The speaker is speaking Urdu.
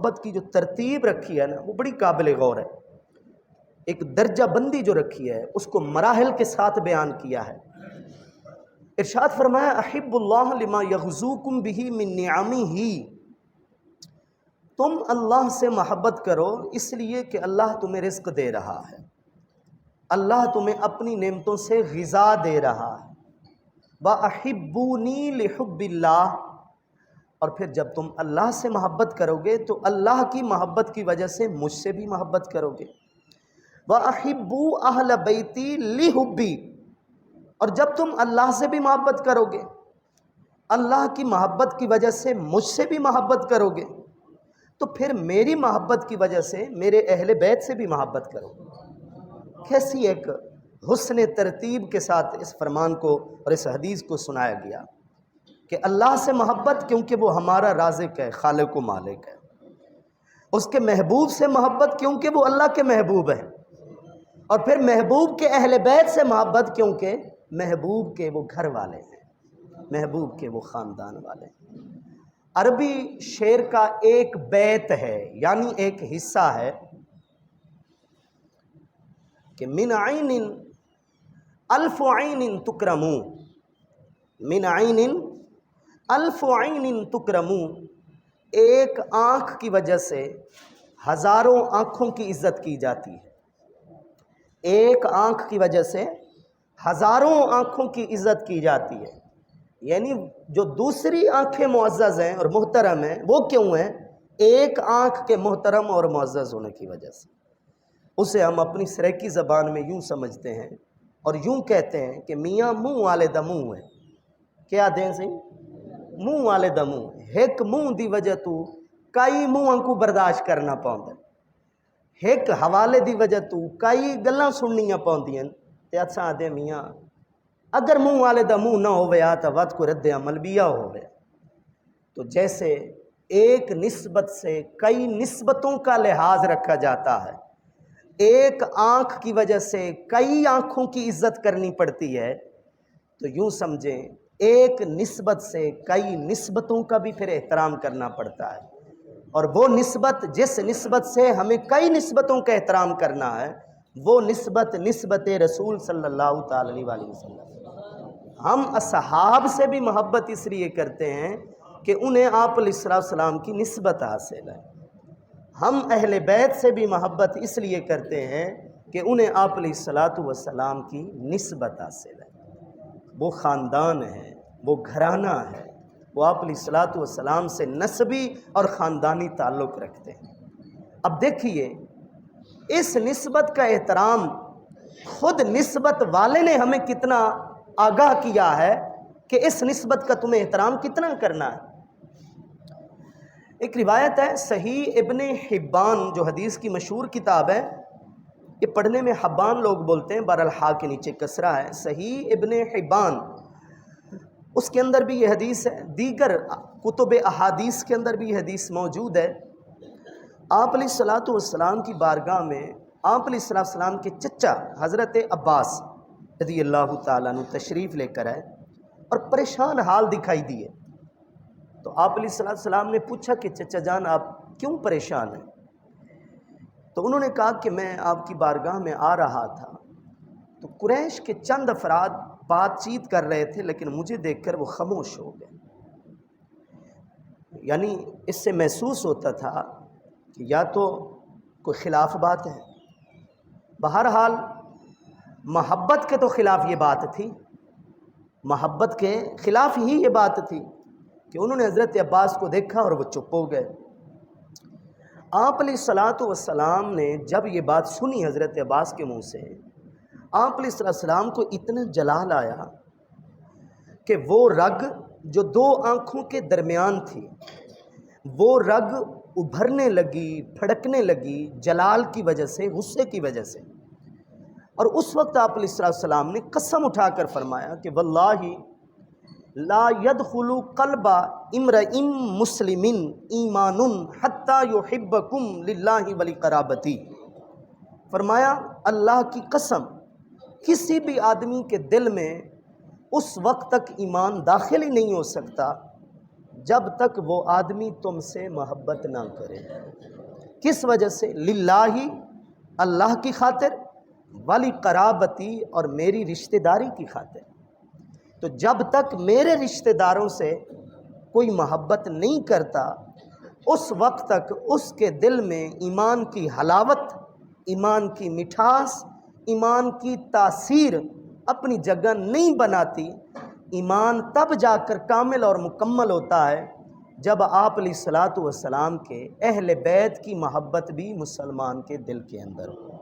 محبت کی جو ترتیب رکھی ہے نا وہ بڑی قابل غور ہے. ایک درجہ بندی جو رکھی ہے اس کو مراحل کے ساتھ بیان کیا ہے. ارشاد فرمایا احب اللہ لما یغزوکم بہ من نعمہ، تم اللہ سے محبت کرو اس لیے کہ اللہ تمہیں رزق دے رہا ہے، اللہ تمہیں اپنی نعمتوں سے غذا دے رہا ہے. وَأَحِبُّونِي لِحُبِّ اللَّهِ، اور پھر جب تم اللہ سے محبت کرو گے تو اللہ کی محبت کی وجہ سے مجھ سے بھی محبت کرو گے. وَأَحِبُّوا أَهْلَ بَيْتِي لِحُبِّي، اور جب تم اللہ سے بھی محبت کرو گے، اللہ کی محبت کی وجہ سے مجھ سے بھی محبت کرو گے، تو پھر میری محبت کی وجہ سے میرے اہل بیت سے بھی محبت کرو گے. کیسی ایک حسن ترتیب کے ساتھ اس فرمان کو اور اس حدیث کو سنایا گیا کہ اللہ سے محبت کیونکہ وہ ہمارا رازق ہے، خالق و مالک ہے. اس کے محبوب سے محبت کیونکہ وہ اللہ کے محبوب ہیں. اور پھر محبوب کے اہل بیت سے محبت کیونکہ محبوب کے وہ گھر والے ہیں، محبوب کے وہ خاندان والے ہیں. عربی شعر کا ایک بیت ہے یعنی ایک حصہ ہے کہ من عین الف عین تکرمو، من عین الف عین تکرمو، ایک آنکھ کی وجہ سے ہزاروں آنکھوں کی عزت کی جاتی ہے. ایک آنکھ کی وجہ سے ہزاروں آنکھوں کی عزت کی جاتی ہے. یعنی جو دوسری آنکھیں معزز ہیں اور محترم ہیں وہ کیوں ہیں؟ ایک آنکھ کے محترم اور معزز ہونے کی وجہ سے. اسے ہم اپنی سریکی زبان میں یوں سمجھتے ہیں اور یوں کہتے ہیں کہ میاں منہ والے دا منہ ہے. کیا دیں سی؟ منہ والے دا منہ. ایک منہ دی وجہ تو کئی منہ کو برداشت کرنا پاؤں، ایک حوالے دی وجہ تو کئی گلاں سننیاں پاؤندیاں. تے اچھا آدھے میاں اگر منہ والے دا منہ نہ ہویا تو وقت کو رد عمل بیا ہویا. تو جیسے ایک نسبت سے کئی نسبتوں کا لحاظ رکھا جاتا ہے، ایک آنکھ کی وجہ سے کئی آنکھوں کی عزت کرنی پڑتی ہے، تو یوں سمجھیں ایک نسبت سے کئی نسبتوں کا بھی پھر احترام کرنا پڑتا ہے. اور وہ نسبت جس نسبت سے ہمیں کئی نسبتوں کا احترام کرنا ہے وہ نسبت نسبت رسول صلی اللہ تعالی علیہ وسلم. ہم اصحاب سے بھی محبت اس لیے کرتے ہیں کہ انہیں آپ علیہ السلام کی نسبت حاصل ہے. ہم اہل بیت سے بھی محبت اس لیے کرتے ہیں کہ انہیں آپ علیہ السلام کی نسبت حاصل ہے. وہ خاندان ہے، وہ گھرانہ ہے، وہ آپ علیہ السلام سے نسبی اور خاندانی تعلق رکھتے ہیں. اب دیکھیے اس نسبت کا احترام خود نسبت والے نے ہمیں کتنا آگاہ کیا ہے کہ اس نسبت کا تمہیں احترام کتنا کرنا ہے. ایک روایت ہے صحیح ابن حبان جو حدیث کی مشہور کتاب ہے، یہ پڑھنے میں حبان لوگ بولتے ہیں، بہرحال کے نیچے کسرہ ہے. صحیح ابن حبان، اس کے اندر بھی یہ حدیث ہے، دیگر کتب احادیث کے اندر بھی یہ حدیث موجود ہے. آپ علیہ السلام کی بارگاہ میں آپ علیہ السلام کے چچا حضرت عباس رضی اللہ تعالیٰ عنہ تشریف لے کر آئے اور پریشان حال دکھائی دیے. تو آپ علیہ السلام نے پوچھا کہ چچا جان آپ کیوں پریشان ہیں؟ تو انہوں نے کہا کہ میں آپ کی بارگاہ میں آ رہا تھا تو قریش کے چند افراد بات چیت کر رہے تھے لیکن مجھے دیکھ کر وہ خاموش ہو گئے. یعنی اس سے محسوس ہوتا تھا کہ یا تو کوئی خلاف بات ہے. بہرحال محبت کے تو خلاف یہ بات تھی، محبت کے خلاف ہی یہ بات تھی کہ انہوں نے حضرت عباس کو دیکھا اور وہ چپ ہو گئے. آپ علیہ السلام نے جب یہ بات سنی حضرت عباس کے منہ سے، آپ علیہ السلام کو اتنا جلال آیا کہ وہ رگ جو دو آنکھوں کے درمیان تھی وہ رگ ابھرنے لگی، پھڑکنے لگی جلال کی وجہ سے، غصے کی وجہ سے. اور اس وقت آپ علیہ السلام نے قسم اٹھا کر فرمایا کہ واللہ لا يدخل قلب امرئ مسلم ایمان حتی یحبکم للہ ولقرابتی. فرمایا اللہ کی قسم کسی بھی آدمی کے دل میں اس وقت تک ایمان داخل ہی نہیں ہو سکتا جب تک وہ آدمی تم سے محبت نہ کرے۔ کس وجہ سے؟ للہ، اللہ کی خاطر، ولی قرابتی، اور میری رشتہ داری کی خاطر۔ تو جب تک میرے رشتہ داروں سے کوئی محبت نہیں کرتا، اس وقت تک اس کے دل میں ایمان کی حلاوت، ایمان کی مٹھاس، ایمان کی تاثیر اپنی جگہ نہیں بناتی۔ ایمان تب جا کر کامل اور مکمل ہوتا ہے جب آپ علیہ الصلوۃ والسلام کے اہل بیت کی محبت بھی مسلمان کے دل کے اندر ہو۔